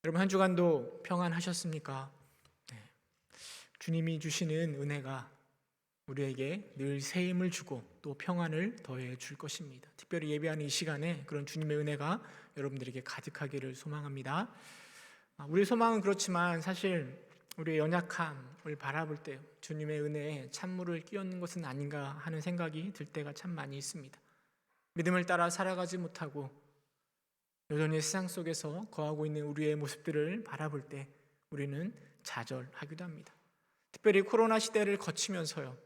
여러분 한 주간도 평안하셨습니까? 네. 주님이 주시는 은혜가 우리에게 늘 새 힘을 주고 또 평안을 더해 줄 것입니다. 특별히 예배하는 이 시간에 그런 주님의 은혜가 여러분들에게 가득하기를 소망합니다. 우리 소망은 그렇지만 사실 우리의 연약함을 바라볼 때 주님의 은혜에 찬물을 끼얹는 것은 아닌가 하는 생각이 들 때가 참 많이 있습니다. 믿음을 따라 살아가지 못하고 여전히 세상 속에서 거하고 있는 우리의 모습들을 바라볼 때 우리는 좌절하기도 합니다. 특별히 코로나 시대를 거치면서요,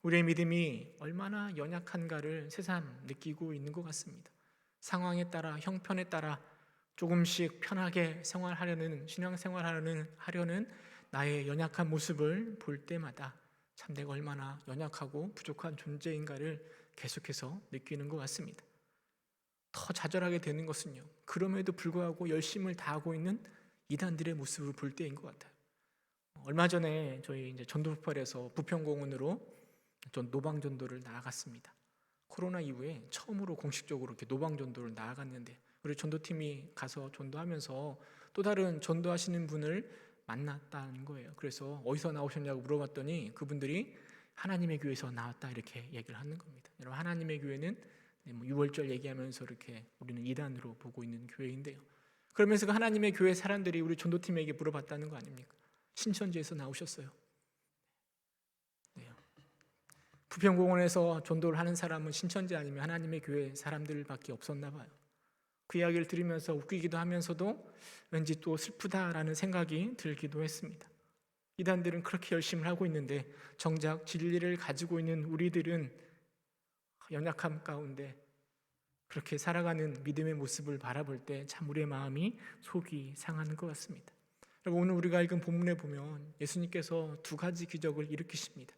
우리의 믿음이 얼마나 연약한가를 새삼 느끼고 있는 것 같습니다. 상황에 따라, 형편에 따라 조금씩 편하게 신앙생활하려는 나의 연약한 모습을 볼 때마다 참 내가 얼마나 연약하고 부족한 존재인가를 계속해서 느끼는 것 같습니다. 더 좌절하게 되는 것은요, 그럼에도 불구하고 열심을 다하고 있는 이단들의 모습을 볼 때인 것 같아요. 얼마 전에 저희 전도폭발에서 부평공원으로 노방전도를 나아갔습니다. 코로나 이후에 처음으로 공식적으로 이렇게 노방전도를 나아갔는데 우리 전도팀이 가서 전도하면서 또 다른 전도하시는 분을 만났다는 거예요. 그래서 어디서 나오셨냐고 물어봤더니 그분들이 하나님의 교회에서 나왔다 이렇게 얘기를 하는 겁니다. 여러분, 하나님의 교회는 유월절 얘기하면서 이렇게 우리는 이단으로 보고 있는 교회인데요. 그러면서 그 하나님의 교회 사람들이 우리 전도팀에게 물어봤다는 거 아닙니까? 신천지에서 나오셨어요. 네. 부평공원에서 전도를 하는 사람은 신천지 아니면 하나님의 교회 사람들밖에 없었나 봐요. 그 이야기를 들으면서 웃기기도 하면서도 왠지 또 슬프다라는 생각이 들기도 했습니다. 이단들은 그렇게 열심히 하고 있는데 정작 진리를 가지고 있는 우리들은 연약함 가운데 그렇게 살아가는 믿음의 모습을 바라볼 때 참 우리의 마음이 속이 상하는 것 같습니다. 여러분, 오늘 우리가 읽은 본문에 보면 예수님께서 두 가지 기적을 일으키십니다.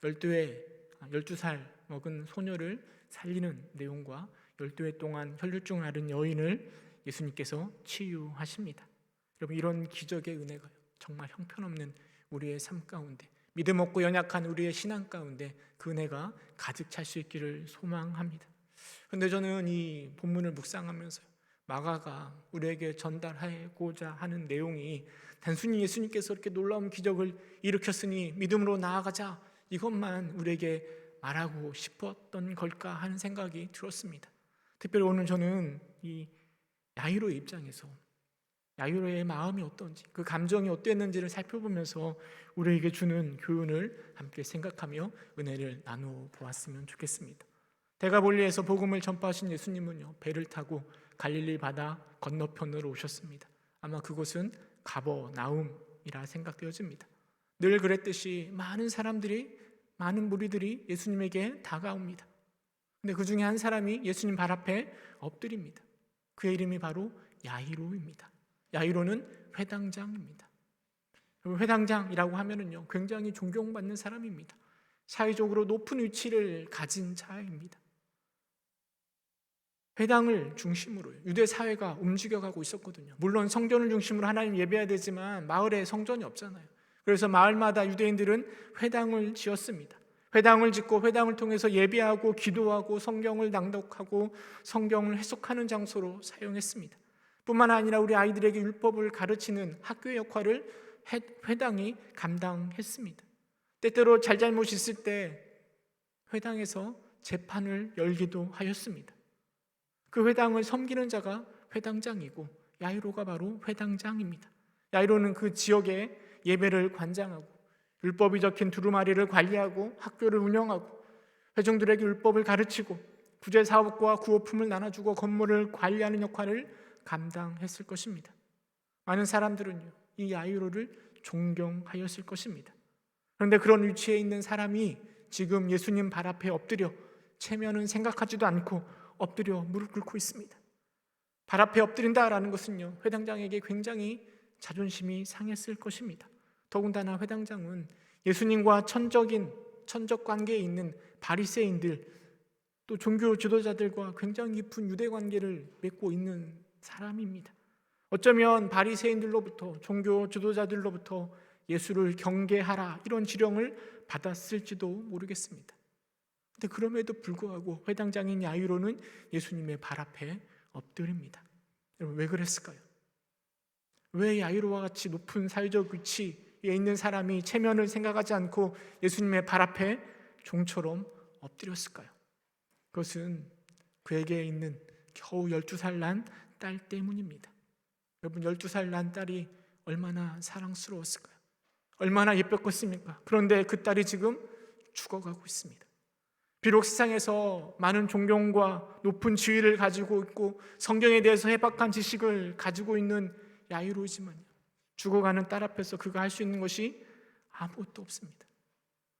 12살 먹은 소녀를 살리는 내용과 12해 동안 혈류증을 앓은 여인을 예수님께서 치유하십니다. 여러분, 이런 기적의 은혜가 정말 형편없는 우리의 삶 가운데, 믿음 없고 연약한 우리의 신앙 가운데 그 은혜가 가득 찰 수 있기를 소망합니다. 그런데 저는 이 본문을 묵상하면서 마가가 우리에게 전달하고자 하는 내용이 단순히 예수님께서 이렇게 놀라운 기적을 일으켰으니 믿음으로 나아가자, 이것만 우리에게 말하고 싶었던 걸까 하는 생각이 들었습니다. 특별히 오늘 저는 이 야이로의 입장에서 야이로의 마음이 어떤지, 그 감정이 어땠는지를 살펴보면서 우리에게 주는 교훈을 함께 생각하며 은혜를 나누어 보았으면 좋겠습니다. 대가볼리에서 복음을 전파하신 예수님은요, 배를 타고 갈릴리 바다 건너편으로 오셨습니다. 아마 그곳은 가버나움이라 생각되어집니다. 늘 그랬듯이 많은 무리들이 예수님에게 다가옵니다. 근데 그 중에 한 사람이 예수님 발 앞에 엎드립니다. 그의 이름이 바로 야이로입니다. 야이로는 회당장입니다. 회당장이라고 하면은요, 굉장히 존경받는 사람입니다. 사회적으로 높은 위치를 가진 자입니다. 회당을 중심으로 유대 사회가 움직여가고 있었거든요. 물론 성전을 중심으로 하나님 예배해야 되지만 마을에 성전이 없잖아요. 그래서 마을마다 유대인들은 회당을 지었습니다. 회당을 짓고 회당을 통해서 예배하고 기도하고 성경을 낭독하고 성경을 해석하는 장소로 사용했습니다. 뿐만 아니라 우리 아이들에게 율법을 가르치는 학교의 역할을 회당이 감당했습니다. 때때로 잘잘못 있을 때 회당에서 재판을 열기도 하였습니다. 그 회당을 섬기는 자가 회당장이고 야이로가 바로 회당장입니다. 야이로는 그 지역의 예배를 관장하고 율법이 적힌 두루마리를 관리하고 학교를 운영하고 회중들에게 율법을 가르치고 구제사업과 구호품을 나눠주고 건물을 관리하는 역할을 감당했을 것입니다. 많은 사람들은요, 이 야이로를 존경하였을 것입니다. 그런데 그런 위치에 있는 사람이 지금 예수님 발 앞에 엎드려 체면은 생각하지도 않고 엎드려 무릎 꿇고 있습니다. 발 앞에 엎드린다라는 것은요, 회당장에게 굉장히 자존심이 상했을 것입니다. 더군다나 회당장은 예수님과 천적 관계에 있는 바리새인들, 또 종교 지도자들과 굉장히 깊은 유대 관계를 맺고 있는 사람입니다. 어쩌면 바리새인들로부터, 종교 지도자들로부터 예수를 경계하라 이런 지령을 받았을지도 모르겠습니다. 근데 그럼에도 불구하고 회당장인 야이로는 예수님의 발 앞에 엎드립니다. 여러분, 왜 그랬을까요? 왜 야이로와 같이 높은 사회적 위치에 있는 사람이 체면을 생각하지 않고 예수님의 발 앞에 종처럼 엎드렸을까요? 그것은 그에게 있는 겨우 12살 난 딸 때문입니다. 여러분, 12살 난 딸이 얼마나 사랑스러웠을까요? 얼마나 예뻤겠습니까? 그런데 그 딸이 지금 죽어가고 있습니다. 비록 세상에서 많은 존경과 높은 지위를 가지고 있고 성경에 대해서 해박한 지식을 가지고 있는 야이로이지만요, 죽어가는 딸 앞에서 그가 할 수 있는 것이 아무것도 없습니다.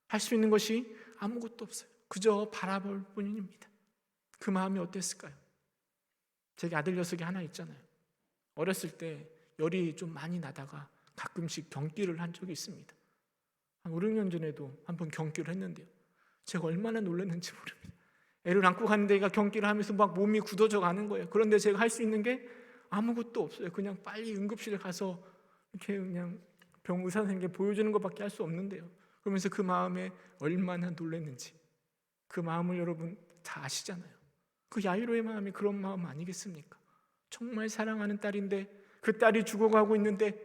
할 수 있는 것이 아무것도 없어요. 그저 바라볼 뿐입니다. 그 마음이 어땠을까요? 제게 아들 녀석이 하나 있잖아요. 어렸을 때 열이 좀 많이 나다가 가끔씩 경기를 한 적이 있습니다. 한 5, 6년 전에도 한번 경기를 했는데요, 제가 얼마나 놀랐는지 모릅니다. 애를 안고 갔는데 얘가 경기를 하면서 막 몸이 굳어져 가는 거예요. 그런데 제가 할 수 있는 게 아무것도 없어요. 그냥 빨리 응급실에 가서 이렇게 그냥 병 의사 선생님께 보여주는 것밖에 할 수 없는데요. 그러면서 그 마음에 얼마나 놀랐는지, 그 마음을 여러분 다 아시잖아요. 그 야이로의 마음이 그런 마음 아니겠습니까? 정말 사랑하는 딸인데 그 딸이 죽어가고 있는데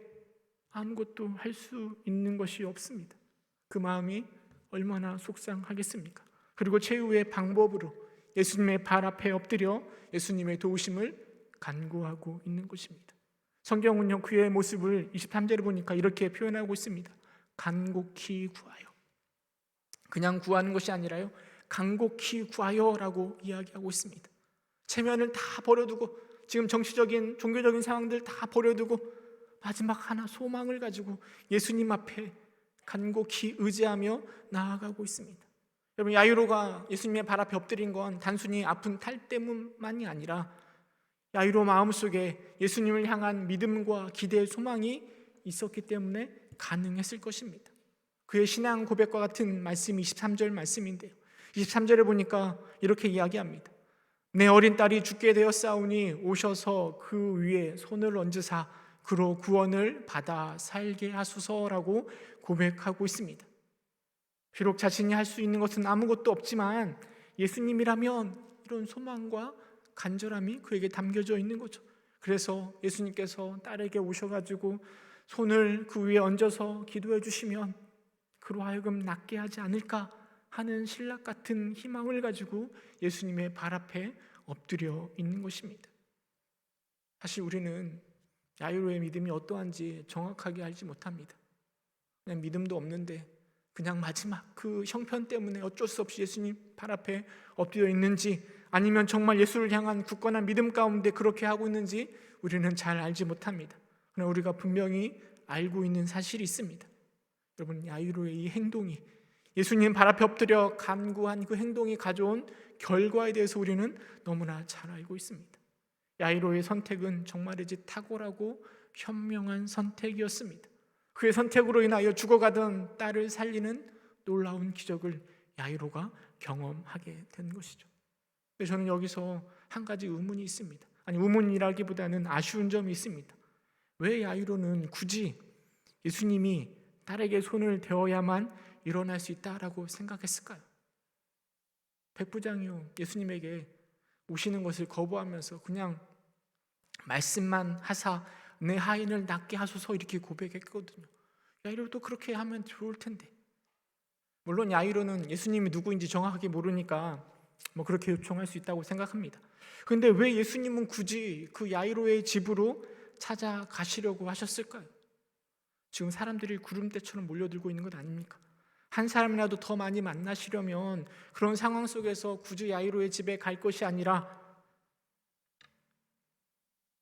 아무것도 할 수 있는 것이 없습니다. 그 마음이 얼마나 속상하겠습니까? 그리고 최후의 방법으로 예수님의 발 앞에 엎드려 예수님의 도우심을 간구하고 있는 것입니다. 성경은요, 그의 모습을 23절에 보니까 이렇게 표현하고 있습니다. 간곡히 구하여. 그냥 구하는 것이 아니라요, 간곡히 구하여라고 이야기하고 있습니다. 체면을 다 버려두고, 지금 정치적인 종교적인 상황들 다 버려두고 마지막 하나 소망을 가지고 예수님 앞에 간곡히 의지하며 나아가고 있습니다. 여러분, 야이로가 예수님의 발 앞에 엎드린 건 단순히 아픈 탈 때문만이 아니라 야이로 마음속에 예수님을 향한 믿음과 기대의 소망이 있었기 때문에 가능했을 것입니다. 그의 신앙 고백과 같은 말씀이 23절 말씀인데요, 23절에 보니까 이렇게 이야기합니다. 내 어린 딸이 죽게 되었사오니 오셔서 그 위에 손을 얹으사 그로 구원을 받아 살게 하소서라고 고백하고 있습니다. 비록 자신이 할 수 있는 것은 아무것도 없지만 예수님이라면 이런 소망과 간절함이 그에게 담겨져 있는 거죠. 그래서 예수님께서 딸에게 오셔가지고 손을 그 위에 얹어서 기도해 주시면 그로 하여금 낫게 하지 않을까 하는 신락 같은 희망을 가지고 예수님의 발 앞에 엎드려 있는 것입니다. 사실 우리는 야이로의 믿음이 어떠한지 정확하게 알지 못합니다. 그냥 믿음도 없는데 그냥 마지막 그 형편 때문에 어쩔 수 없이 예수님 발 앞에 엎드려 있는지, 아니면 정말 예수를 향한 굳건한 믿음 가운데 그렇게 하고 있는지 우리는 잘 알지 못합니다. 그러나 우리가 분명히 알고 있는 사실이 있습니다. 여러분, 야이로의 이 행동이, 예수님 발 앞에 엎드려 간구한 그 행동이 가져온 결과에 대해서 우리는 너무나 잘 알고 있습니다. 야이로의 선택은 정말이지 탁월하고 현명한 선택이었습니다. 그의 선택으로 인하여 죽어가던 딸을 살리는 놀라운 기적을 야이로가 경험하게 된 것이죠. 근데 저는 여기서 한 가지 의문이 있습니다. 아니, 의문이라기보다는 아쉬운 점이 있습니다. 왜 야이로는 굳이 예수님이 딸에게 손을 대어야만 일어날 수 있다라고 생각했을까요? 백부장이요, 예수님에게 오시는 것을 거부하면서 그냥 말씀만 하사 내 하인을 낫게 하소서 이렇게 고백했거든요. 야이로도 그렇게 하면 좋을 텐데. 물론 야이로는 예수님이 누구인지 정확하게 모르니까 그렇게 요청할 수 있다고 생각합니다. 그런데 왜 예수님은 굳이 그 야이로의 집으로 찾아가시려고 하셨을까요? 지금 사람들이 구름대처럼 몰려들고 있는 것 아닙니까? 한 사람이라도 더 많이 만나시려면 그런 상황 속에서 굳이 야이로의 집에 갈 것이 아니라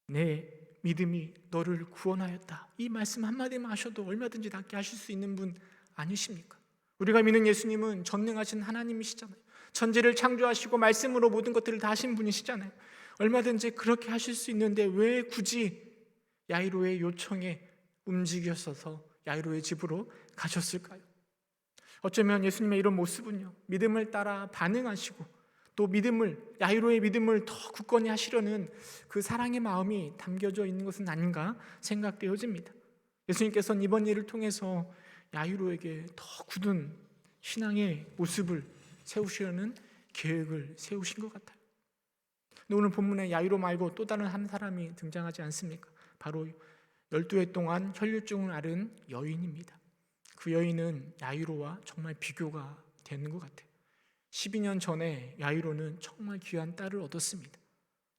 내 믿음이 너를 구원하였다, 이 말씀 한마디만 하셔도 얼마든지 낫게 하실 수 있는 분 아니십니까? 우리가 믿는 예수님은 전능하신 하나님이시잖아요. 천지를 창조하시고 말씀으로 모든 것들을 다 하신 분이시잖아요. 얼마든지 그렇게 하실 수 있는데 왜 굳이 야이로의 요청에 움직였어서 야이로의 집으로 가셨을까요? 어쩌면 예수님의 이런 모습은요, 믿음을 따라 반응하시고 또 야이로의 믿음을 더 굳건히 하시려는 그 사랑의 마음이 담겨져 있는 것은 아닌가 생각되어집니다. 예수님께서는 이번 일을 통해서 야이로에게 더 굳은 신앙의 모습을 세우시려는 계획을 세우신 것 같아요. 근데 오늘 본문에 야이로 말고 또 다른 한 사람이 등장하지 않습니까? 바로 12해 동안 혈류증을 앓은 여인입니다. 그 여인은 야이로와 정말 비교가 되는 것 같아요. 12년 전에 야이로는 정말 귀한 딸을 얻었습니다.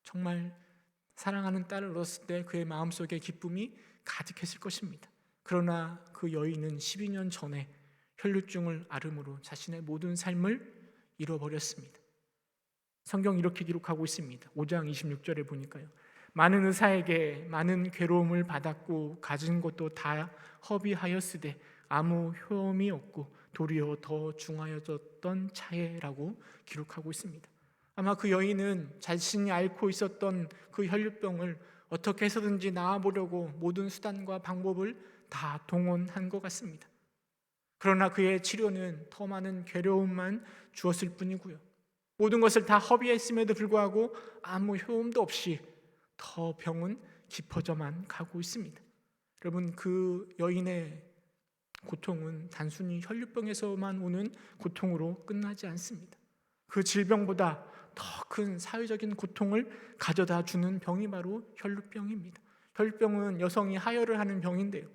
정말 사랑하는 딸을 얻었을 때 그의 마음속에 기쁨이 가득했을 것입니다. 그러나 그 여인은 12년 전에 혈류증을 앓음으로 자신의 모든 삶을 잃어버렸습니다. 성경 이렇게 기록하고 있습니다. 5장 26절에 보니까요. 많은 의사에게 많은 괴로움을 받았고 가진 것도 다 허비하였으되 아무 효험이 없고 도리어 더 중하여졌던 차에라고 기록하고 있습니다. 아마 그 여인은 자신이 앓고 있었던 그 혈류병을 어떻게 해서든지 나아보려고 모든 수단과 방법을 다 동원한 것 같습니다. 그러나 그의 치료는 더 많은 괴로움만 주었을 뿐이고요. 모든 것을 다 허비했음에도 불구하고 아무 효험도 없이 더 병은 깊어져만 가고 있습니다. 여러분, 그 여인의 고통은 단순히 혈류병에서만 오는 고통으로 끝나지 않습니다. 그 질병보다 더 큰 사회적인 고통을 가져다 주는 병이 바로 혈류병입니다. 혈류병은 여성이 하혈을 하는 병인데요.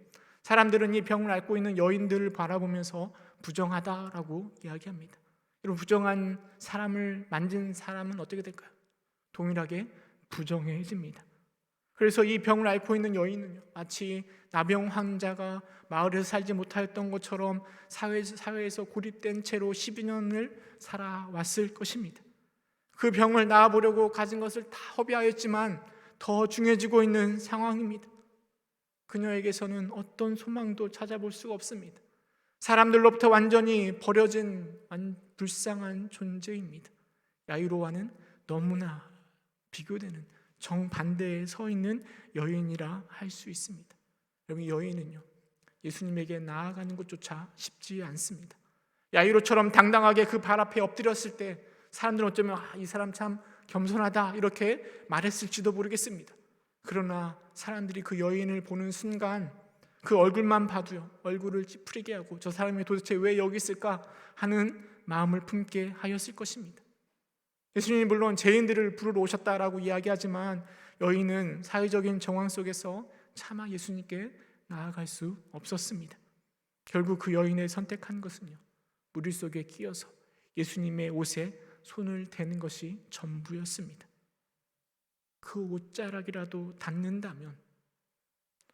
사람들은 이 병을 앓고 있는 여인들을 바라보면서 부정하다라고 이야기합니다. 여러분, 부정한 사람을 만진 사람은 어떻게 될까요? 동일하게 부정해집니다. 그래서 이 병을 앓고 있는 여인은요, 마치 나병 환자가 마을에서 살지 못하였던 것처럼 사회에서 고립된 채로 12년을 살아왔을 것입니다. 그 병을 나아보려고 가진 것을 다 허비하였지만 더 중해지고 있는 상황입니다. 그녀에게서는 어떤 소망도 찾아볼 수가 없습니다. 사람들로부터 완전히 버려진 불쌍한 존재입니다. 야이로와는 너무나 비교되는 정반대에 서 있는 여인이라 할 수 있습니다. 여러분, 여인은요, 예수님에게 나아가는 것조차 쉽지 않습니다. 야이로처럼 당당하게 그 발 앞에 엎드렸을 때 사람들은 어쩌면 이 사람 참 겸손하다 이렇게 말했을지도 모르겠습니다. 그러나 사람들이 그 여인을 보는 순간 그 얼굴만 봐도요, 얼굴을 찌푸리게 하고 저 사람이 도대체 왜 여기 있을까 하는 마음을 품게 하였을 것입니다. 예수님이 물론 죄인들을 부르러 오셨다라고 이야기하지만 여인은 사회적인 정황 속에서 차마 예수님께 나아갈 수 없었습니다. 결국 그 여인의 선택한 것은요, 무리 속에 끼어서 예수님의 옷에 손을 대는 것이 전부였습니다. 그 옷자락이라도 닿는다면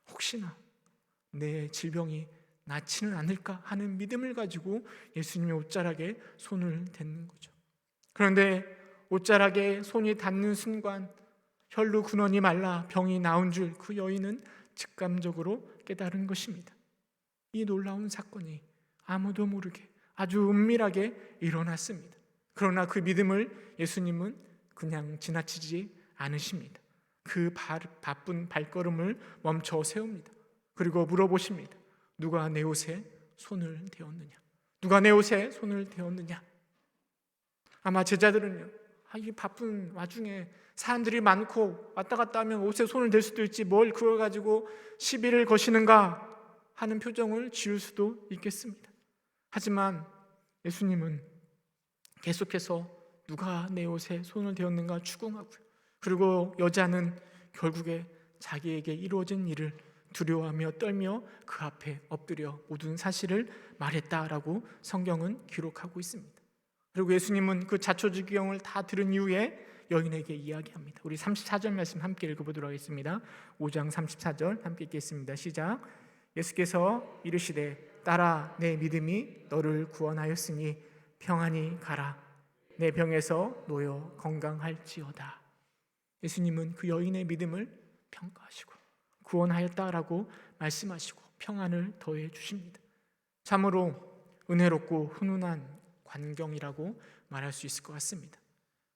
혹시나 내 질병이 낫지는 않을까 하는 믿음을 가지고 예수님의 옷자락에 손을 댔는 거죠. 그런데 옷자락에 손이 닿는 순간 혈루 근원이 말라 병이 나온 줄 그 여인은 직감적으로 깨달은 것입니다. 이 놀라운 사건이 아무도 모르게 아주 은밀하게 일어났습니다. 그러나 그 믿음을 예수님은 그냥 지나치지 않으십니다. 그 바쁜 발걸음을 멈춰 세웁니다. 그리고 물어보십니다. 누가 내 옷에 손을 대었느냐? 누가 내 옷에 손을 대었느냐? 아마 제자들은요, 이 바쁜 와중에 사람들이 많고 왔다 갔다 하면 옷에 손을 댈 수도 있지 뭘 그걸 가지고 시비를 거시는가 하는 표정을 지을 수도 있겠습니다. 하지만 예수님은 계속해서 누가 내 옷에 손을 대었는가 추궁하고요. 그리고 여자는 결국에 자기에게 이루어진 일을 두려워하며 떨며 그 앞에 엎드려 모든 사실을 말했다라고 성경은 기록하고 있습니다. 그리고 예수님은 그 자초지경을 다 들은 이후에 여인에게 이야기합니다. 우리 34절 말씀 함께 읽어보도록 하겠습니다. 5장 34절 함께 읽겠습니다. 시작. 예수께서 이르시되 딸아 내 믿음이 너를 구원하였으니 평안히 가라. 내 병에서 놓여 건강할지어다. 예수님은 그 여인의 믿음을 평가하시고 구원하였다라고 말씀하시고 평안을 더해 주십니다. 참으로 은혜롭고 훈훈한 광경이라고 말할 수 있을 것 같습니다.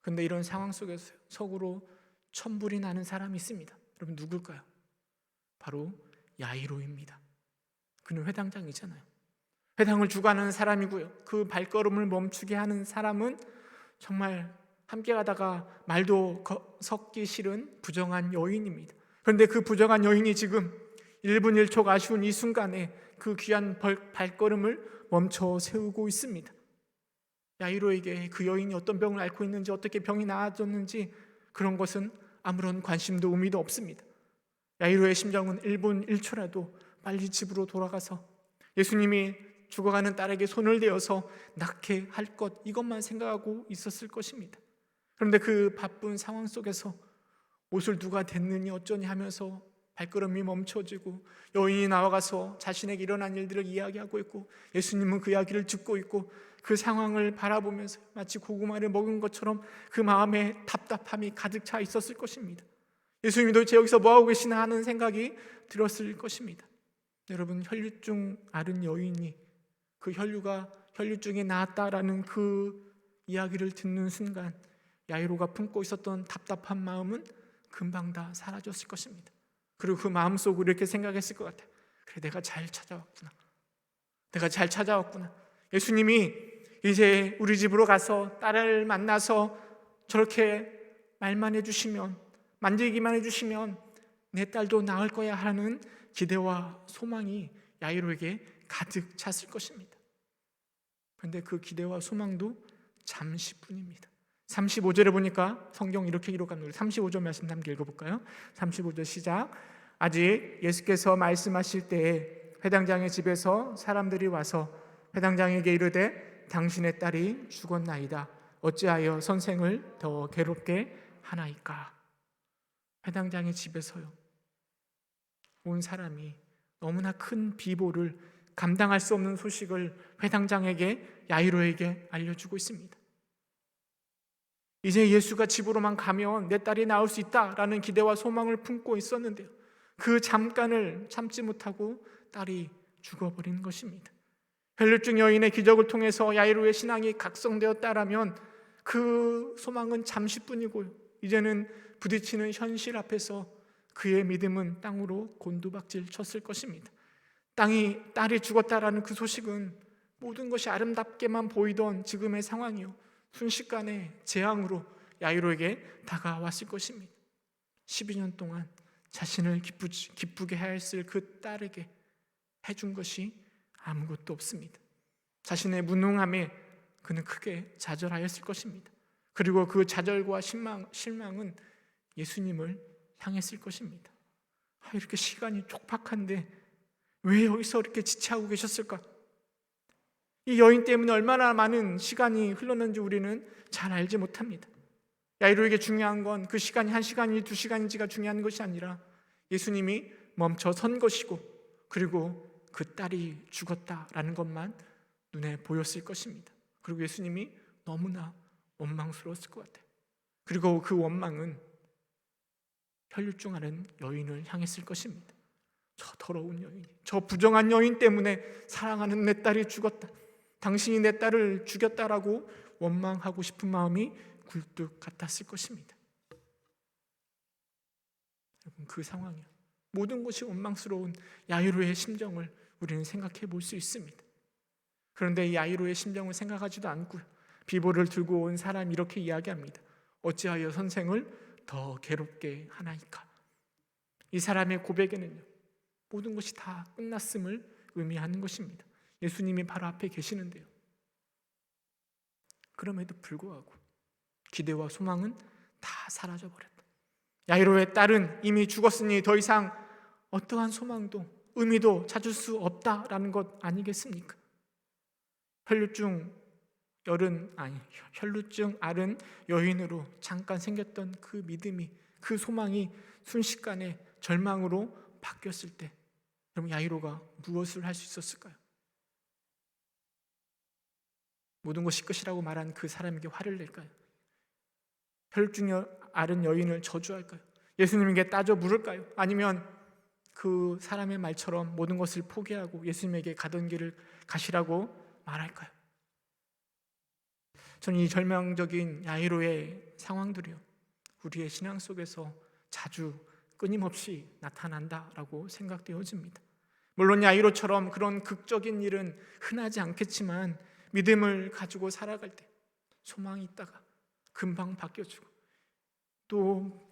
그런데 이런 상황 속에서 속으로 천불이 나는 사람이 있습니다. 여러분 누굴까요? 바로 야이로입니다. 그는 회당장이잖아요. 회당을 주관하는 사람이고요. 그 발걸음을 멈추게 하는 사람은 정말 함께 가다가 말도 섞기 싫은 부정한 여인입니다. 그런데 그 부정한 여인이 지금 1분 1초 아쉬운 이 순간에 그 귀한 발걸음을 멈춰 세우고 있습니다. 야이로에게 그 여인이 어떤 병을 앓고 있는지 어떻게 병이 나아졌는지 그런 것은 아무런 관심도 의미도 없습니다. 야이로의 심정은 1분 1초라도 빨리 집으로 돌아가서 예수님이 죽어가는 딸에게 손을 대어서 낫게 할 것, 이것만 생각하고 있었을 것입니다. 그런데 그 바쁜 상황 속에서 옷을 누가 댔느니 어쩌니 하면서 발걸음이 멈춰지고 여인이 나와가서 자신에게 일어난 일들을 이야기하고 있고, 예수님은 그 이야기를 듣고 있고 그 상황을 바라보면서 마치 고구마를 먹은 것처럼 그 마음에 답답함이 가득 차 있었을 것입니다. 예수님이 도대체 여기서 뭐하고 계시나 하는 생각이 들었을 것입니다. 여러분, 혈류증 앓은 여인이 그 혈류증이 나았다라는 그 이야기를 듣는 순간 야이로가 품고 있었던 답답한 마음은 금방 다 사라졌을 것입니다. 그리고 그 마음속으로 이렇게 생각했을 것 같아요. 그래, 내가 잘 찾아왔구나. 내가 잘 찾아왔구나. 예수님이 이제 우리 집으로 가서 딸을 만나서 저렇게 말만 해주시면, 만지기만 해주시면 내 딸도 나을 거야 하는 기대와 소망이 야이로에게 가득 찼을 것입니다. 그런데 그 기대와 소망도 잠시뿐입니다. 35절에 보니까 성경 이렇게 기록합니다. 35절 말씀 함께 읽어볼까요? 35절 시작. 아직 예수께서 말씀하실 때에 회당장의 집에서 사람들이 와서 회당장에게 이르되 당신의 딸이 죽었나이다. 어찌하여 선생을 더 괴롭게 하나이까? 회당장의 집에서요, 온 사람이 너무나 큰 비보를, 감당할 수 없는 소식을 회당장에게, 야이로에게 알려주고 있습니다. 이제 예수가 집으로만 가면 내 딸이 나올 수 있다라는 기대와 소망을 품고 있었는데요, 그 잠깐을 참지 못하고 딸이 죽어버린 것입니다. 혈류증 여인의 기적을 통해서 야이로의 신앙이 각성되었다라면 그 소망은 잠시뿐이고요, 이제는 부딪히는 현실 앞에서 그의 믿음은 땅으로 곤두박질 쳤을 것입니다. 딸이 죽었다라는 그 소식은 모든 것이 아름답게만 보이던 지금의 상황이요, 순식간에 재앙으로 야이로에게 다가왔을 것입니다. 12년 동안 자신을 기쁘게 하였을 그 딸에게 해준 것이 아무것도 없습니다. 자신의 무능함에 그는 크게 좌절하였을 것입니다. 그리고 그 좌절과 실망은 예수님을 향했을 것입니다. 이렇게 시간이 촉박한데 왜 여기서 이렇게 지체하고 계셨을까? 이 여인 때문에 얼마나 많은 시간이 흘렀는지 우리는 잘 알지 못합니다. 야이로에게 중요한 건 그 시간이 1시간인지 2시간인지가 중요한 것이 아니라 예수님이 멈춰 선 것이고, 그리고 그 딸이 죽었다라는 것만 눈에 보였을 것입니다. 그리고 예수님이 너무나 원망스러웠을 것 같아요. 그리고 그 원망은 혈류증 앓은 여인을 향했을 것입니다. 저 더러운 여인, 저 부정한 여인 때문에 사랑하는 내 딸이 죽었다, 당신이 내 딸을 죽였다라고 원망하고 싶은 마음이 굴뚝 같았을 것입니다. 여러분, 그 상황이요, 모든 것이 원망스러운 야이로의 심정을 우리는 생각해 볼 수 있습니다. 그런데 이 야이로의 심정을 생각하지도 않고요, 비보를 들고 온 사람이 이렇게 이야기합니다. 어찌하여 선생을 더 괴롭게 하나이까? 이 사람의 고백에는요, 모든 것이 다 끝났음을 의미하는 것입니다. 예수님이 바로 앞에 계시는데요, 그럼에도 불구하고 기대와 소망은 다 사라져버렸다. 야이로의 딸은 이미 죽었으니 더 이상 어떠한 소망도 의미도 찾을 수 없다라는 것 아니겠습니까? 혈류증 앓은 여인으로 잠깐 생겼던 그 믿음이, 그 소망이 순식간에 절망으로 바뀌었을 때 여러분, 야이로가 무엇을 할 수 있었을까요? 모든 것이 끝이라고 말한 그 사람에게 화를 낼까요? 혈류증 앓은 여인을 저주할까요? 예수님에게 따져 물을까요? 아니면 그 사람의 말처럼 모든 것을 포기하고 예수님에게 가던 길을 가시라고 말할까요? 저는 이 절망적인 야이로의 상황들이요, 우리의 신앙 속에서 자주 끊임없이 나타난다라고 생각되어집니다. 물론 야이로처럼 그런 극적인 일은 흔하지 않겠지만 믿음을 가지고 살아갈 때 소망이 있다가 금방 바뀌어지고, 또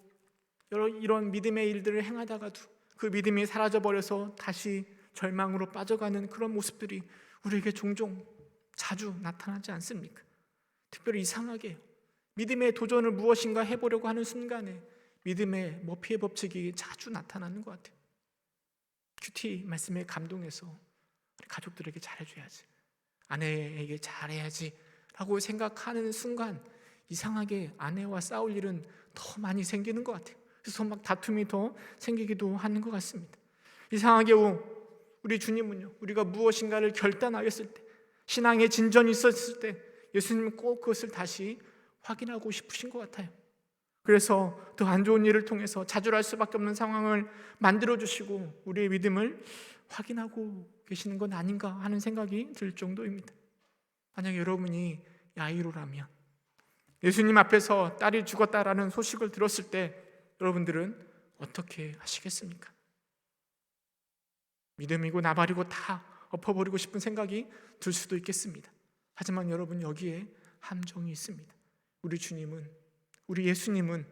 이런 믿음의 일들을 행하다가도 그 믿음이 사라져버려서 다시 절망으로 빠져가는 그런 모습들이 우리에게 종종 자주 나타나지 않습니까? 특별히 이상하게 믿음의 도전을 무엇인가 해보려고 하는 순간에 믿음의 머피의 법칙이 자주 나타나는 것 같아요. 큐티 말씀에 감동해서 우리 가족들에게 잘해줘야지, 아내에게 잘해야지 라고 생각하는 순간 이상하게 아내와 싸울 일은 더 많이 생기는 것 같아요. 그래서 막 다툼이 더 생기기도 하는 것 같습니다. 이상하게 우리 주님은요, 우리가 무엇인가를 결단하였을 때, 신앙의 진전이 있었을 때 예수님은 꼭 그것을 다시 확인하고 싶으신 것 같아요. 그래서 더 안 좋은 일을 통해서 좌절할 수밖에 없는 상황을 만들어주시고 우리의 믿음을 확인하고 계시는 건 아닌가 하는 생각이 들 정도입니다. 만약 여러분이 야이로라면, 예수님 앞에서 딸이 죽었다라는 소식을 들었을 때 여러분들은 어떻게 하시겠습니까? 믿음이고 나발이고 다 엎어버리고 싶은 생각이 들 수도 있겠습니다. 하지만 여러분, 여기에 함정이 있습니다. 우리 주님은, 우리 예수님은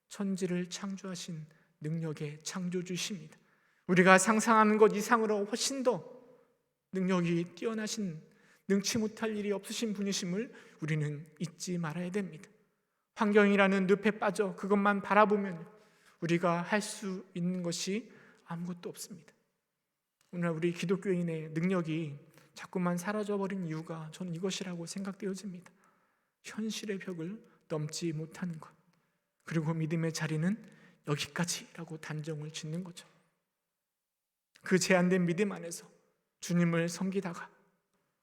천지를 창조하신 능력의 창조주십니다. 우리가 상상하는 것 이상으로 훨씬 더 능력이 뛰어나신, 능치 못할 일이 없으신 분이심을 우리는 잊지 말아야 됩니다. 환경이라는 늪에 빠져 그것만 바라보면 우리가 할 수 있는 것이 아무것도 없습니다. 오늘 우리 기독교인의 능력이 자꾸만 사라져버린 이유가 저는 이것이라고 생각되어집니다. 현실의 벽을 넘지 못하는 것, 그리고 믿음의 자리는 여기까지라고 단정을 짓는 거죠. 그 제한된 믿음 안에서 주님을 섬기다가,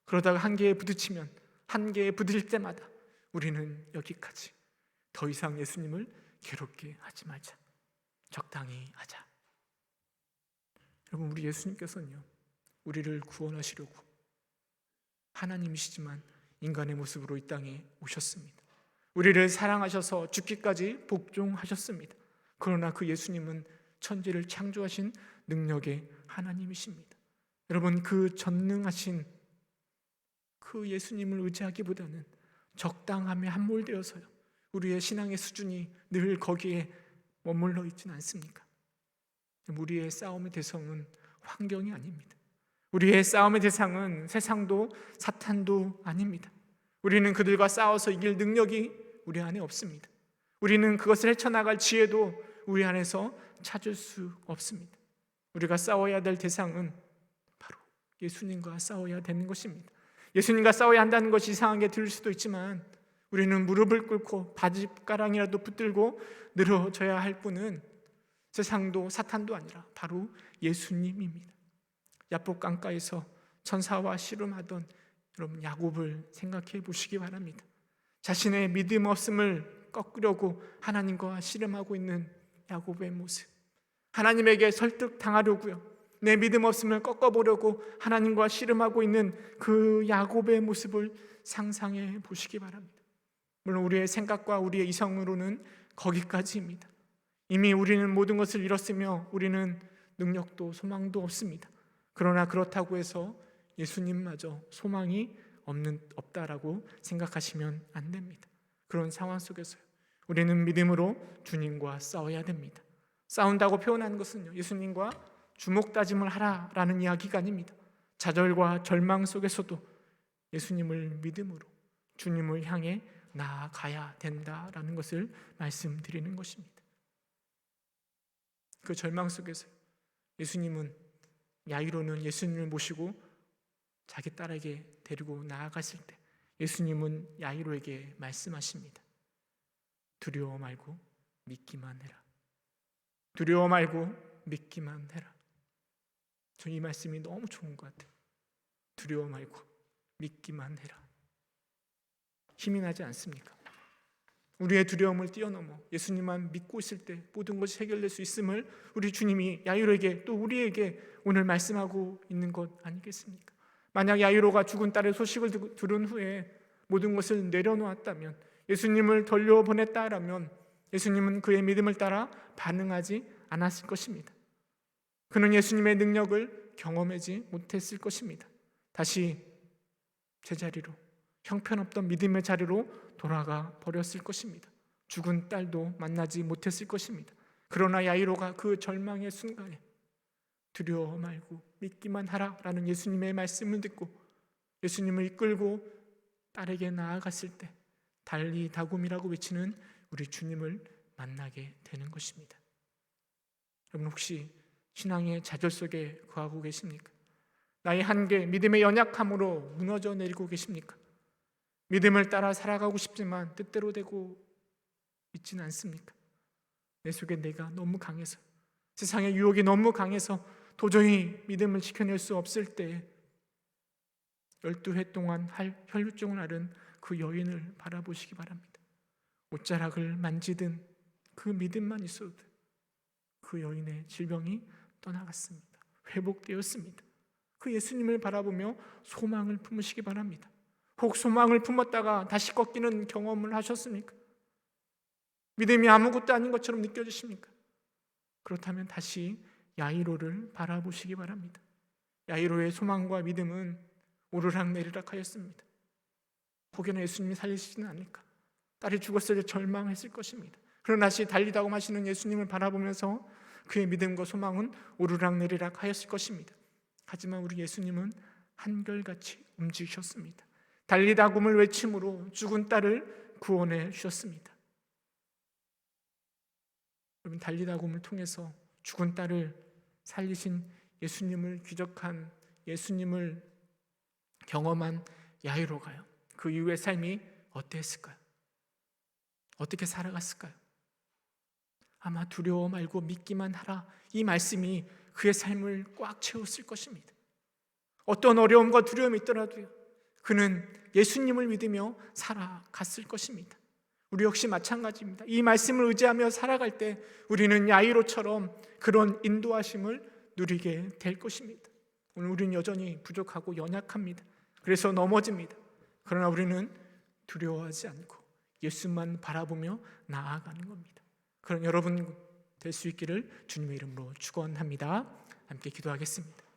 그러다가 한계에 부딪히면, 한계에 부딪힐 때마다 우리는 여기까지, 더 이상 예수님을 괴롭게 하지 말자, 적당히 하자. 여러분, 우리 예수님께서는요, 우리를 구원하시려고 하나님이시지만 인간의 모습으로 이 땅에 오셨습니다. 우리를 사랑하셔서 죽기까지 복종하셨습니다. 그러나 그 예수님은 천지를 창조하신 능력의 하나님이십니다. 여러분, 그 전능하신 그 예수님을 의지하기보다는 적당함에 함몰되어서요, 우리의 신앙의 수준이 늘 거기에 머물러 있지는 않습니까? 우리의 싸움의 대상은 환경이 아닙니다. 우리의 싸움의 대상은 세상도 사탄도 아닙니다. 우리는 그들과 싸워서 이길 능력이 우리 안에 없습니다. 우리는 그것을 헤쳐나갈 지혜도 우리 안에서 찾을 수 없습니다. 우리가 싸워야 될 대상은 바로 예수님과 싸워야 되는 것입니다. 예수님과 싸워야 한다는 것이 이상하게 들릴 수도 있지만 우리는 무릎을 꿇고 바짓가랑이라도 붙들고 늘어져야 할 분은 세상도 사탄도 아니라 바로 예수님입니다. 야복 강가에서 천사와 씨름하던 여러분 야곱을 생각해 보시기 바랍니다. 자신의 믿음 없음을 꺾으려고 하나님과 씨름하고 있는 야곱의 모습, 하나님에게 설득당하려고요, 내 믿음 없음을 꺾어보려고 하나님과 씨름하고 있는 그 야곱의 모습을 상상해 보시기 바랍니다. 물론 우리의 생각과 우리의 이성으로는 거기까지입니다. 이미 우리는 모든 것을 잃었으며 우리는 능력도 소망도 없습니다. 그러나 그렇다고 해서 예수님마저 소망이 없다라고 생각하시면 안 됩니다. 그런 상황 속에서요, 우리는 믿음으로 주님과 싸워야 됩니다. 싸운다고 표현하는 것은요, 예수님과 주먹다짐을 하라라는 이야기가 아닙니다. 좌절과 절망 속에서도 예수님을 믿음으로 주님을 향해 나아가야 된다라는 것을 말씀드리는 것입니다. 그 절망 속에서 예수님은, 야이로는 예수님을 모시고 자기 딸에게 데리고 나아갔을 때 예수님은 야이로에게 말씀하십니다. 두려워 말고 믿기만 해라. 두려워 말고 믿기만 해라. 저 이 말씀이 너무 좋은 것 같아요. 두려워 말고 믿기만 해라. 힘이 나지 않습니까? 우리의 두려움을 뛰어넘어 예수님만 믿고 있을 때 모든 것이 해결될 수 있음을 우리 주님이 야이로에게, 또 우리에게 오늘 말씀하고 있는 것 아니겠습니까? 만약 야이로가 죽은 딸의 소식을 들은 후에 모든 것을 내려놓았다면, 예수님을 돌려보냈다라면 예수님은 그의 믿음을 따라 반응하지 않았을 것입니다. 그는 예수님의 능력을 경험하지 못했을 것입니다. 다시 제자리로, 형편없던 믿음의 자리로 돌아가 버렸을 것입니다. 죽은 딸도 만나지 못했을 것입니다. 그러나 야이로가 그 절망의 순간에 두려워 말고 믿기만 하라라는 예수님의 말씀을 듣고 예수님을 이끌고 딸에게 나아갔을 때 달리 다굼이라고 외치는 우리 주님을 만나게 되는 것입니다. 여러분 혹시 신앙의 좌절 속에 거하고 계십니까? 나의 한계, 믿음의 연약함으로 무너져 내리고 계십니까? 믿음을 따라 살아가고 싶지만 뜻대로 되고 있지는 않습니까? 내 속에 내가 너무 강해서, 세상의 유혹이 너무 강해서 도저히 믿음을 지켜낼 수 없을 때 12회 동안 혈루증을 앓은 그 여인을 바라보시기 바랍니다. 옷자락을 만지든 그 믿음만 있어도 그 여인의 질병이 떠나갔습니다. 회복되었습니다. 그 예수님을 바라보며 소망을 품으시기 바랍니다. 혹 소망을 품었다가 다시 꺾이는 경험을 하셨습니까? 믿음이 아무것도 아닌 것처럼 느껴지십니까? 그렇다면 다시 야이로를 바라보시기 바랍니다. 야이로의 소망과 믿음은 오르락내리락 하였습니다. 혹여나 예수님이 살리시지는 않을까? 딸이 죽었을 때 절망했을 것입니다. 그러나 다시 달리다고 하시는 예수님을 바라보면서 그의 믿음과 소망은 오르락내리락 하였을 것입니다. 하지만 우리 예수님은 한결같이 움직이셨습니다. 달리다굼을 외침으로 죽은 딸을 구원해 주셨습니다. 여러분, 달리다굼을 통해서 죽은 딸을 살리신 예수님을, 기적한 예수님을 경험한 야이로가요, 그 이후의 삶이 어땠을까요? 어떻게 살아갔을까요? 아마 두려워 말고 믿기만 하라, 이 말씀이 그의 삶을 꽉 채웠을 것입니다. 어떤 어려움과 두려움이 있더라도요, 그는 예수님을 믿으며 살아갔을 것입니다. 우리 역시 마찬가지입니다. 이 말씀을 의지하며 살아갈 때 우리는 야이로처럼 그런 인도하심을 누리게 될 것입니다. 오늘 우리는 여전히 부족하고 연약합니다. 그래서 넘어집니다. 그러나 우리는 두려워하지 않고 예수만 바라보며 나아가는 겁니다. 그런 여러분 될 수 있기를 주님의 이름으로 축원합니다. 함께 기도하겠습니다.